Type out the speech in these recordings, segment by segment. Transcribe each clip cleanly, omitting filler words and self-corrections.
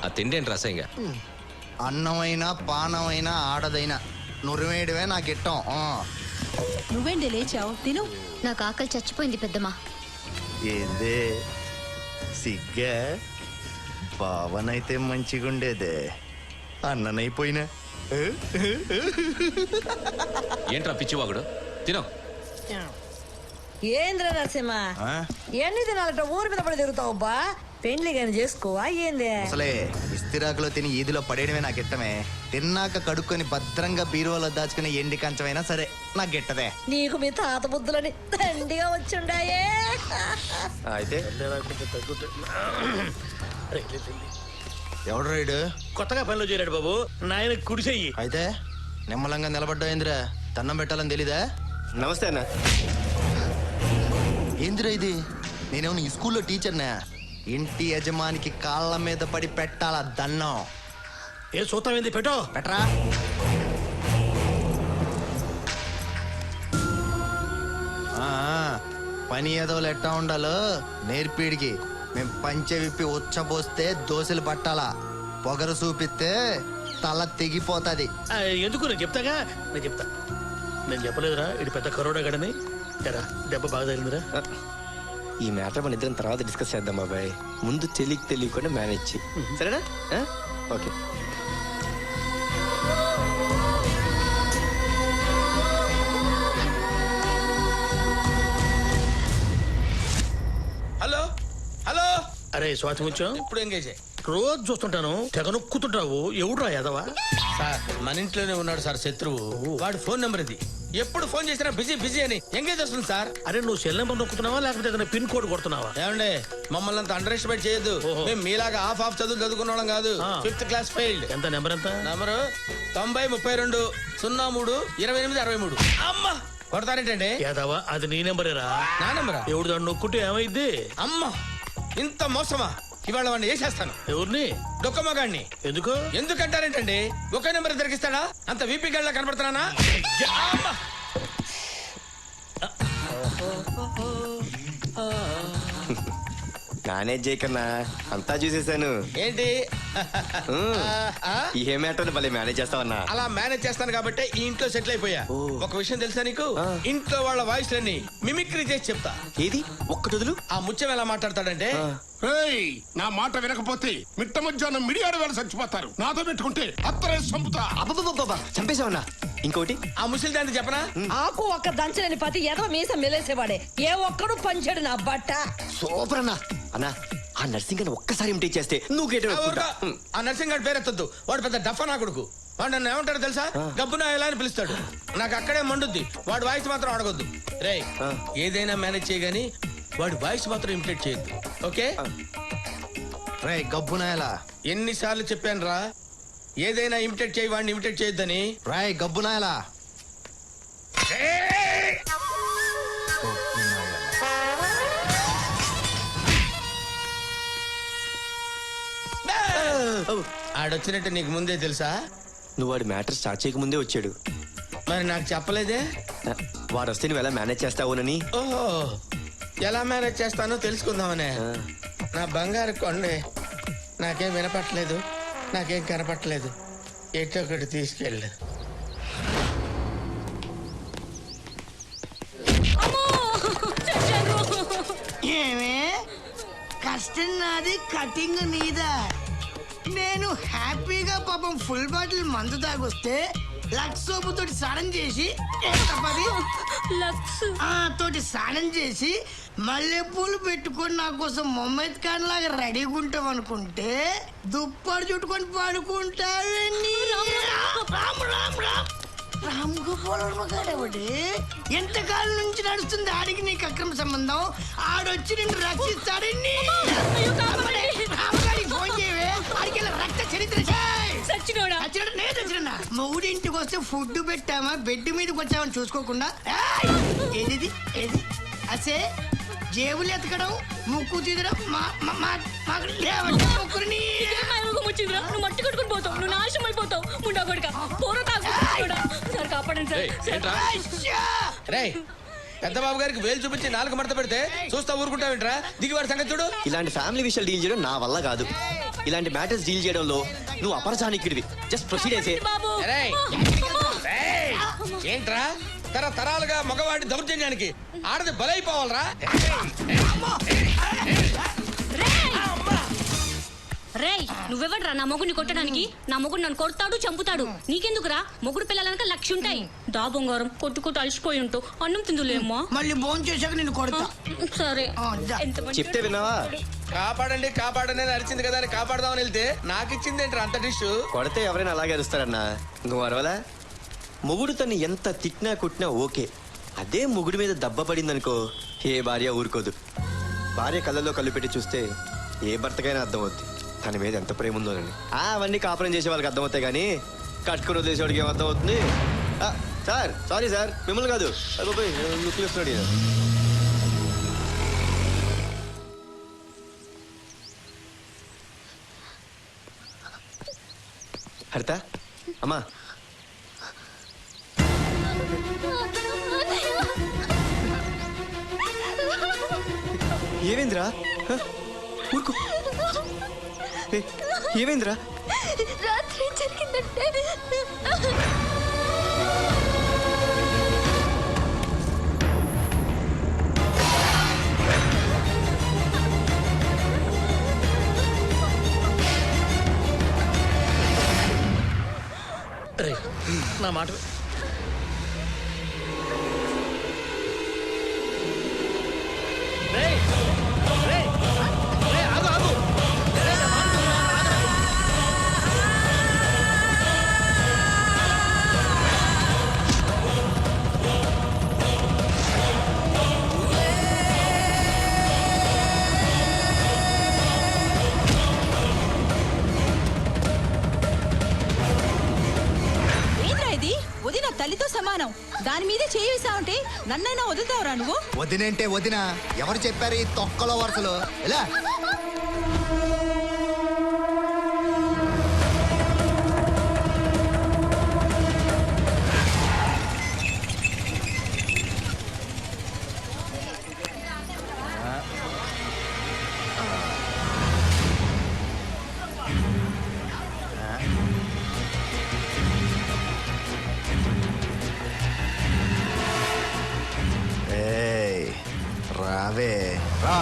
ఆ తిండి ఏంటి రసంగా? అన్నమైనా పానమైనా ఆడదైనా నురివేయడమే నాకు ఇట్టం. నువ్వేంటి లేచావు? తిను. నాకు ఆకలి చచ్చిపోయింది పెద్దమ్మా. ఏందే సిగ్గా? బావనైతే మంచిగుండేదే, అన్ననైపోయినా. ఏంట్రా పిచ్చివాగుడు? తిను. ఏంద్ర నరసింహ, ఎన్ని దినాలట ఊరి మీద పడి తిరుగుతావు బా? పెండ్లి కానీ చేసుకోవా ఏంది? అసలే ఇస్తిరాకులో తిని ఈదిలో పడేయడమే నాకు ఇట్టమే. తిన్నాక కడుక్కొని భద్రంగా బీరువాలో దాచుకుని ఎండి కంచమైనా సరే నాకు గిట్టదే. నీకు మీ తాత బుద్ధులని దండిగా వచ్చుండాయే. అయితే ఎవడు రైడు? కొత్తగా పనిలో చేరాడు బాబు, నాయన కుడిసెయ్యి. అయితే నిమ్మలంగా నిలబడ్డా ఏందిరా? దండం పెట్టాలని తెలీదా? నమస్తే అన్న. ఏందిరా ఇది? నేనేమన్నా ఈ స్కూల్లో టీచర్నా? ఇంటి యజమానికి కాళ్ళ మీద పడి పెట్టాలా దన్నం? ఏ చూస్తామేంది, పెట్టో. పెట్టరా. పని ఏదోలు ఎట్టా ఉండాలో నేర్పిడికి. మేం పంచె విప్పి ఉచ్చపోస్తే దోశలు పట్టాలా, పొగరు చూపిస్తే తల తెగిపోతుంది. ఎందుకు నేను చెప్తాగా, నేను చెప్తా. నేను చెప్పలేదురా ఇటు పెద్ద కరోడా గడని. ఎరా దెబ్బ బాగా తగిలిందిరా. ఈ మ్యాటర్ మన ఇద్దరం తర్వాత డిస్కస్ చేద్దాం బాబాయ్. ముందు చెల్లికి తెలియకుండా మేనేజ్ చేయి, సరేనా? ఓకే. Hello hello. అరే స్వాతి ముత్యం, ఇప్పుడు ఎంగేజ్ రోజు చూస్తుంటాను తెగ నొక్కుతుంటావు. ఎవడురా యాదవా? సార్, మన ఇంట్లోనే ఉన్నాడు సార్ శత్రువు. వాడు ఫోన్ నెంబర్ ఇది. ఎప్పుడు ఫోన్ చేసినా బిజీ బిజీ అని ఎంగేజ్ వస్తుంది సార్. అరే నువ్వు సెల్ నెంబర్ నొక్కుతున్నావా లేకపోతే ఏదైనా పిన్ కోడ్ కొడుతున్నావా? ఏమండే, మమ్మల్ని అంత అండర్ ఎస్టిమేట్ చేయొద్దు. మేము మీలాగా హాఫ్ చదువుకున్న వాళ్ళం కాదు. 5th class failed. ఎంత నెంబర్? ఎంత నంబరు 9032 03 28 63. అమ్మా కొడతారేంటండి? యాదవా అది నీ నెంబరేరా? నా నెంబరా? ఎవడు దాన్ని నొక్కుంటే ఏమైద్ది? అమ్మా ఇంత మోసమా? ఇవాళ వాడిని వేసేస్తాను. ఎవరిని? డొక్కమ్మగాడిని. ఎందుకు? ఎందుకంటారేంటండి? ఒకే నెంబర్ దొరికిస్తాడా? అంత వీపీ గడ్లా కనపడుతున్నానా? మేనేజ్ చేయకన్నా, అంతా చూసేసాను. ఏంటి ఏ మ్యాటర్ భలే మేనేజ్ చేస్తావన్నా? అలా మేనేజ్ చేస్తాను కాబట్టి ఈ ఇంట్లో సెటిల్ అయిపోయా. ఒక విషయం తెలుసా నీకు? ఇంట్లో వాళ్ళ వాయిస్ లన్నీ మిమిక్రీ చేసి చెప్తా. ఏది ఒక్కటి వదులు. ఆ ముత్యం ఎలా మాట్లాడతాడంటే, నా మాట వినకపోతే మిట్ట మధ్యాహ్నం మిడియాడు వేళ చచ్చిపోతారు. నాతో పెట్టుకుంటే అత్తరే చంపుతా. అబ్బబ్బబ్బబ్బా, చంపేశావన్నా. ఇంకోటి ఆ ముసలి దాన్ని చెప్పనా? ఆకు ఒక్క దంచలేని పతి ఏదో మీసం మెలేసేవాడే. ఏ ఒక్కడు పంచాడు నా బట్ట. సూపర్ అన్నా. అన్నా ఆ నర్సింగ్ అని ఒక్కసారి ఇమిటేట్ చేస్తే నువ్వు గేట్. ఆ నర్సింగ్ గారి పేరెత్తద్దు. వాడు పెద్ద డఫా నా కొడుకు. వాడు నన్ను ఏమంటాడు తెలుసా? గబ్బున ఎలా అని పిలుస్తాడు. నాకు అక్కడే మండుద్ది. వాడి వాయిస్ మాత్రం అడగొద్దు. రే ఏదైనా మేనేజ్ చేయగాని వాడి వాయిస్ మాత్రం ఇమిటేట్ చేయొద్దు, ఓకే? రే గబ్బునాయలా, ఎన్నిసార్లు చెప్పాను రా, ఏదైనా ఇమిటేట్ చేయి, వాడిని ఇమిటేట్ చేయొద్దని. రాయ్ గబ్బునాయలా. ఆడొచ్చినట్టు నీకు ముందే తెలుసా? నువ్వు వాడి మ్యాటర్ స్టార్ట్ చేయకముందే వచ్చాడు. మరి నాకు చెప్పలేదే? వాడు వస్తే నువ్వు ఎలా మేనేజ్ చేస్తావునని. ఓహో, ఎలా మేనేజ్ చేస్తానో తెలుసుకుందామనే. నా బంగారు కొండే, నాకేం వినపట్లేదు, నాకేం కనపట్లేదు. ఎటో ఒకటి తీసుకెళ్ళు. ఏమే కష్టం నాది, కటింగ్ నీదా. నేను హ్యాపీగా పాపం ఫుల్ బాటిల్ మందు తాగొస్తే లక్స్ సోపు తోటి స్నానం చేసి తోటి స్నానం చేసి మల్లెపూలు పెట్టుకొని నా కోసం మొహమ్మద్ ఖాన్ లాగా రెడీగా ఉంటాం అనుకుంటే దుప్పటి చుట్టుకొని పడుకుంటావు. రామ్ గోపాల్ ఎంతకాలం నుంచి నడుస్తుంది ఆడికి నీకు అక్రమ సంబంధం. ఆడొచ్చి నిన్ను రక్షిస్తాడని ఫోన్ చేయవే. ఆడికి రక్త చరిత్ర మూడింటికి వస్తే ఫుడ్ పెట్టామా, బెడ్ మీదకి వచ్చామని చూసుకోకుండా ఏది ఏది అసే జేబులు ఎతకడం, ముక్కు తీదడం, ముక్కుని మట్టి కట్టుకుని పోతావు, నువ్వు నాశనం అయిపోతావు. ముండా కొడుక రే పెద్ద బాబు గారికి వేలు చూపించి 4 మడత పెడితే చూస్తా ఊరుకుంటావేంట్రా? దిగివాడి సంగతి చూడు. ఇలాంటి ఫ్యామిలీ విషయాలు డీల్ చేయడం నా వల్ల కాదు. ఇలాంటి మ్యాటర్స్ డీల్ చేయడంలో నువ్వు అపరచానికిడివి. జస్ట్ ప్రొసీడ్ అయితే. బాబు ఏయ్! ఏయ్! ఏంట్రా తరతరాలుగా మగవాడి దౌర్జన్యానికి ఆడది బలైపోవాలరా? రేయ్ నువ్వెవడ్రా నా మొగుడిని కొట్టడానికి? నా మొగుడు నన్ను కొడతాడు చంపుతాడు. నీకెందుకురా? మొగుడు పిల్లలనక 1,00,000 ఉంటాయి. దా బంగారం కొట్టుకుంటూ అలసిపోయి ఉంటావు. అన్నం తిందులేమ్మా. మళ్ళీ భోజనం చేశాక నిన్ను కొడతా సరే ఆ, దా. ఎంత మంచి చెప్తే విన్నావా? కాపాడండి కాపాడండి అని అరిచింది కదా అని కాపాడదామని వెళ్తే నాకు ఇచ్చింది ఏంట్రా అంత డిష్? కొడితే ఎవరైనా అలాగే అరుస్తారన్నా. నువ్వు అరవలా? మొగుడు తను ఎంత తిట్టినా కొట్టినా ఓకే. అదే మొగుడి మీద దెబ్బ పడిందనుకో ఏ భార్య ఊరుకోదు. భార్య కళ్ళల్లో కళ్ళు పెట్టి చూస్తే ఏ భర్తకైనా అర్థమవుద్ది తన మీద ఎంత ప్రేమ ఉందోనని. అవన్నీ కాపురం చేసే వాళ్ళకి అర్థమవుతాయి కానీ కట్టుకుని వదిలేసేవాడికి ఏం అర్థమవుతుంది? సార్ సారీ సార్, మిమ్మల్ని కాదు. లుక్లు ఇస్తున్నాడు ఈయన. హరిత అమ్మా, ఏమైందిరా? ఊరుకో. ఏమైందిరా? రాత్రి జరిగిందంటే రేయ్, నా మాట వి- రేయ్, రేయ్, రేయ్, ఆగు, ఆగు. రేయ్, నా మాట వినరా? ఆగరా. ఏంద్రా ఇది? వదిన తల్లితో సమానం. దాని మీద చేయి వేసావంటే నన్నైనా వదులుతావురా నువ్వు? వదినంటే వదిన ఎవరు చెప్పారు ఈ తొక్కలో వరుసలు? ఎలా ఏయ్, రావే రా.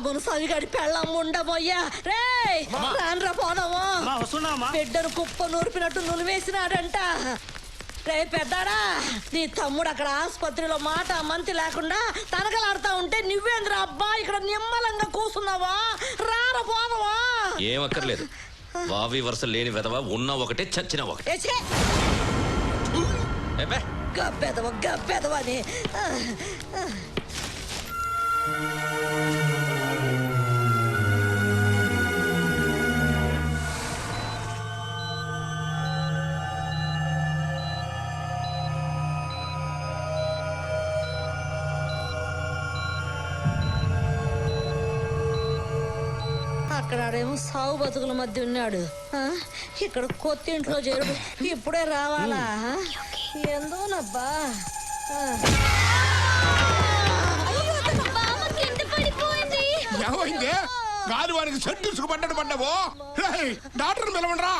మునసావిగాడి పెళ్ళం ఉండబోయ్యా రే రాన్రా పోదాము బిడ్డను కుప్ప నూర్పినట్టు నులివేసినాడంట రే పెద్దాడా నీ తమ్ముడు అక్కడ ఆసుపత్రిలో మాట మంతి లేకుండా తనకలాడుతా ఉంటే నువ్వేంద్ర అబ్బా ఇక్కడ నిమ్మలంగా కూసున్నావా రార పోదవా ఏమక్కర్లేదు వావి వరుస లేని వెదవ ఉన్న ఒకటే చచ్చిన ఒకటే ఏపే? గబ్బెదవా అని అక్కడ ఆడేమో సాగు బతుకుల మధ్య ఉన్నాడు ఇక్కడ కొత్త ఇంట్లో చేరు ఇప్పుడే రావాలా ఎందోనబ్బా ఏమైంది గాలి వారికి సెంటు పడ్డట్టు పడ్డావు డాక్టర్ పిలవండిరా.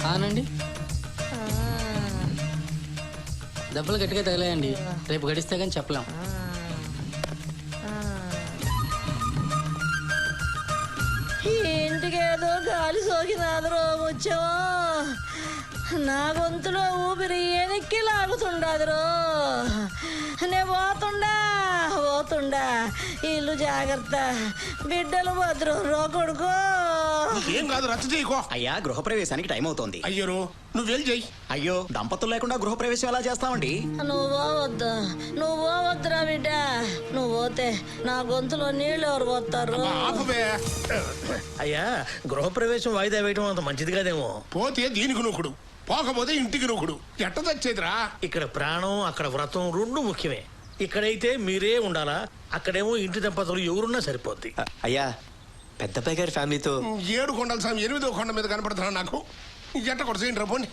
అవునండి దెబ్బలు గట్టిగా తగిలాయండి రేపు గడిస్తే కానీ చెప్పలేం ఇంటికేదో గాలి సోకినాదరో వచ్చావో నా గొంతులో ఊపిరి వెనక్కి లాగుతుండదురో నే పోతుండా ఇల్లు జాగ్రత్త బిడ్డలు భద్రం రో కొడుకో ఏం కాదు రచ్చ చేయకో. అయ్యా గృహప్రవేశానికి టైం అవుతోంది. అయ్యో నువ్వేం చెయ్యి. అయ్యో దంపతులు లేకుండా గృహప్రవేశం ఎలా చేస్తామండి? నువ్వు పోవద్దురా బిడ్డ నువ్వు పోతే నా గొంతులో నీళ్ళు ఎవరు పోతారు ఆపవే. అయ్యా గృహప్రవేశం వాయిదా వేయటం అంత మంచిది కాదేమో. పోతే దీనికి నూకుడు పోకపోతే ఇంటికి నూకుడు ఎట్ట తెచ్చేదిరా. ఇక్కడ ప్రాణం అక్కడ వ్రతం రెండు ముఖ్యమే. ఇక్కడైతే మీరే ఉండాలా, అక్కడేమో ఇంటి దంపతులు ఎవరున్నా సరిపోద్ది. అయ్యా పెద్దపై గారి ఫ్యామిలీతో 7 కొండల స్వామి 8వ కొండ మీద కనపడుతున్నా నాకు ఎట్ట కొడసేయండి రా పోండి.